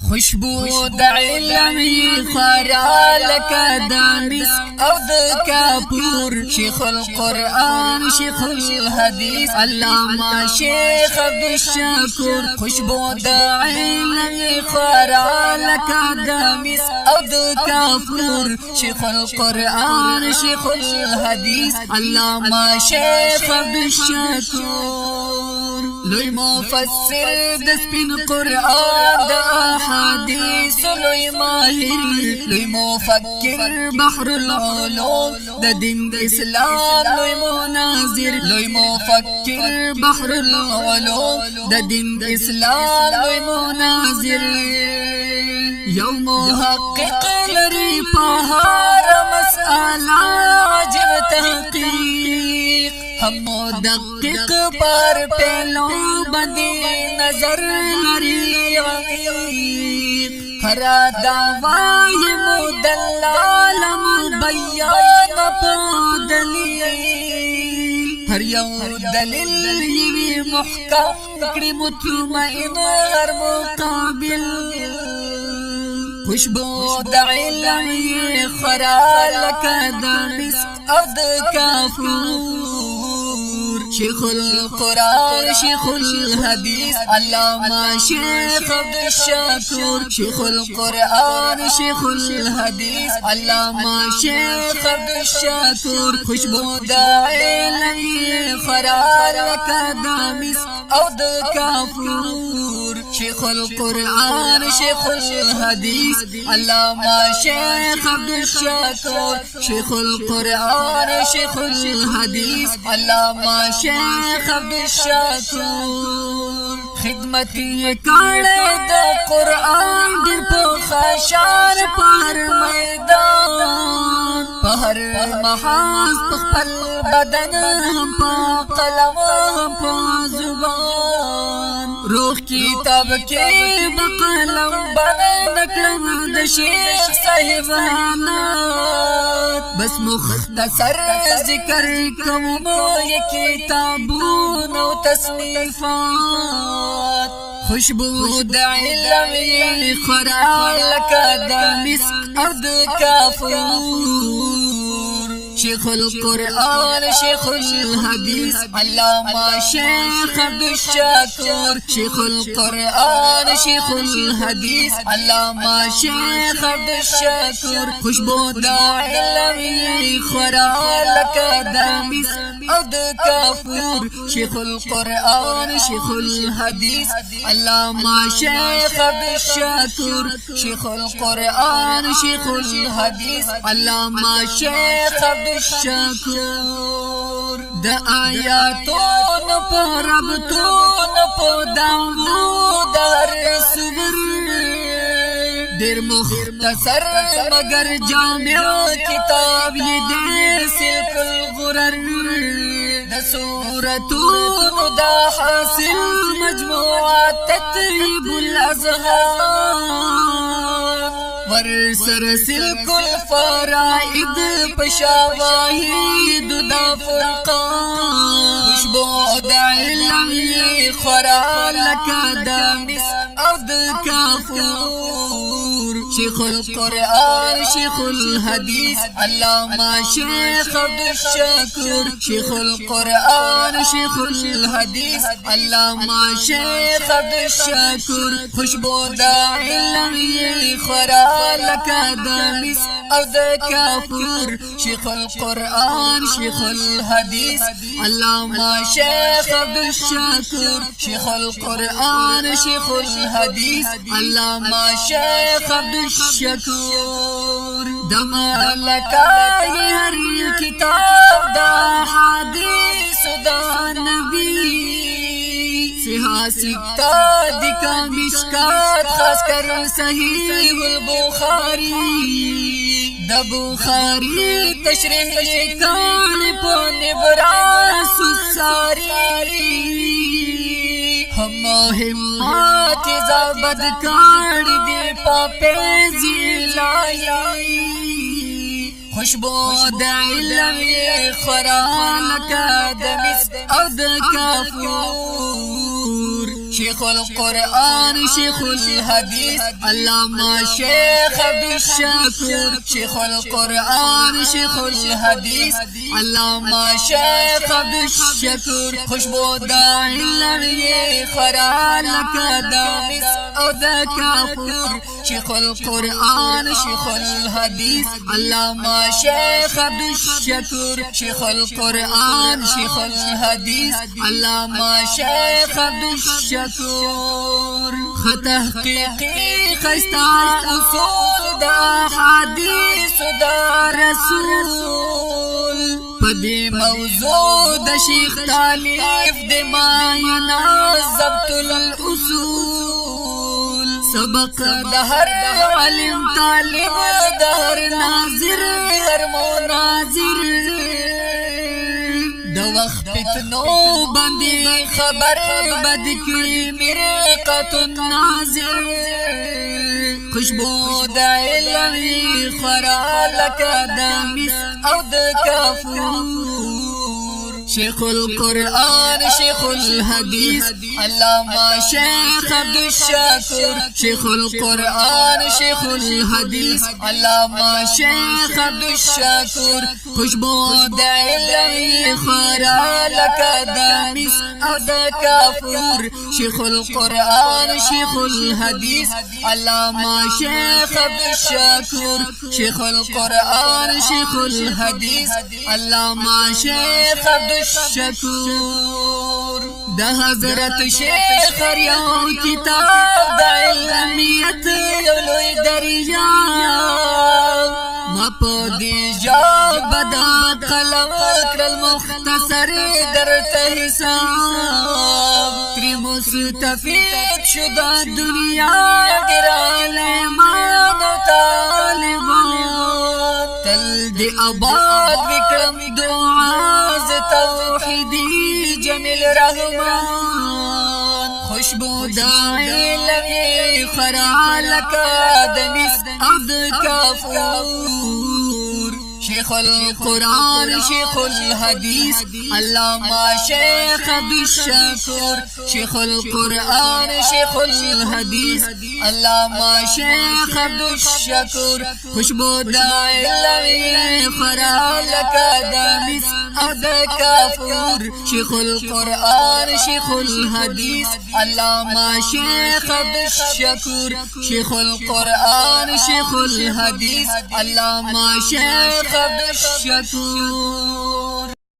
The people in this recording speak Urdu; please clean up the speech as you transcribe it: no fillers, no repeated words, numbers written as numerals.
خوشبو د علم خورا لکه د مسک او د کافور. شیخ القرآن شیخ الحدیث علامہ شیخ عبدالشکور. خوشبو د علم خورا لکه د مسک او د کافور. شیخ القرآن شیخ الحدیث علامہ شیخ عبدالشکور. لوی مفسر د سپین قرآن د احادیث لوی ماهر. لوی مفکر بحر العلوم د دین د اسلام لوی مناظر. لوی مفکر بحر العلوم د دین د اسلام لوی مناظر. یو محقق لري په هر مسئله عجب تحقیق. هم مدقق پر پهلو باندې نظر لري عمیق. هر دعوی مدلل مبین په دلیل. هر یو دلیل یې محکم کړي مطمئن هر مقابل. خوشبو د علم خورا لکه د مسک او د کافور. شیخ القرآن شیخ الحدیث علامہ شیخ عبدالشکور. شیخ القرآن شیخ الحدیث علامہ شیخ عبدالشکور. خوشبو د علم خورا لکه د مسک او د کافور. شیخ القرآن شیخ الحدیث علامہ شیخ عبدالشکور. شیخ القرآن شیخ الحدیث علامہ شیخ عبدالشکور. خدمت یې کړې د قرآن ډېر په خشان پر میدان. په هر محاذ په خپل بدن هم په قلم هم په زبان. روح کتاب کې بقلم بند کړم د شیخ صاحب حالات. بس مختصر ذکر کوم یې کتابونه او تصنیفات. خوشبو د علم خورا لکه د مسک او د کافور. شیخ القرآن شیخ الحدیث علامہ شیخ عبدالشکور. شیخ القرآن شیخ الحدیث علامہ شیخ عبدالشکور. خوشبو د علم خورا لکه د مسک او د کافور. شیخ القرآن شیخ الحدیث علامہ شیخ عبدالشکور. شیخ القرآن شیخ الحدیث علامہ شیخ عبدالشکور. د آیاتونو په ربطونو په دعوو د هر صبر. ډېر مختصر مگر جامع کتاب یې دی سلک الغرر. د سورتونو د حاصل مجموعه تطیب الاذهان. ورسر سلک الفرائد پشاواهید د فرقان. خوشبو د علم خورا لکه د مسک او د کافور. شیخ القرآن شیخ الحدیث علامہ شیخ عبدالشکور. شیخ القرآن شیخ الحدیث علامہ شیخ عبدالشکور. خوشبو د علم خورا لکه د مسک او د کافور. شیخ القرآن شیخ الحدیث علامہ شیخ عبدالشکور. شیخ القرآن شیخ الحدیث علامہ شیخ عبدالشکور. د ملکای هر کتاب د حدیث د نبی. سیاستہ دکا مشکات خاص کر صحیح البخاری. د بخاری تشریح کان په نبراس الساری. هم همات زبد کاڑی دی پاپیزی لائی. خوشبو د علم خورا لکه د مسک او د کافور. شیخ شیخ القرآن شیخ الحدیث علامہ شیخ عبدالشکور شیخ القرآن شیخ الحدیث علامہ شیخ عبدالشکور خوشبودار لغی خرال لکدامس او دا کافور شیخ القرآن شیخ الحدیث علامہ شیخ عبدالشکور شیخ القرآن شیخ الحدیث علامہ شیخ عبدالشکور تحقیقی خستا اصول دا حدیث دا رسول پدی موضوع دا شیخ تالیف دی ماینا ضبط الاصول سبق دا ہر علم طالب دا ہر ناظر ہر مناظر دا وقت فتنو بندی خبر بدکری مرقت الناظر خوشبو دا علمی خرالک دا مس او دا کافور شیخ القرآن شیخ الحدیث علامہ شیخ عبدالشکور شیخ القرآن شیخ الحدیث علامہ شیخ عبدالشکور خوشبو دا علمی خرالک دا مس او دا کافور شیخ القرآن شیخ الحدیث علامہ شیخ عبدالشکور شیخ القرآن شیخ الحدیث علامہ شیخ عبدالشکور دا حضرت شیخ یو کتاب دا علمیت یولوی دریاب ما پا دی جاب بدا قلم کرل مختصر در تحساب تری مستفید شدا دنیا گرال ایمان و طالبان تل دی آباد بکرم دعاز توحیدی جمیل رحمان خوشبو دا علمی خرالک دمیس عبد کافور شیخ القرآن شیخ الحدیث علامہ شیخ عبدالشکور شیخ القرآن شیخ الحدیث علامہ شیخ عبدالشکور خوشبو دا علمی خرالک دامس او دا کافور شیخ القرآن شیخ الحدیث علامہ شیخ عبدالشکور شیخ القرآن شیخ الحدیث علامہ شیخ عبدالشکور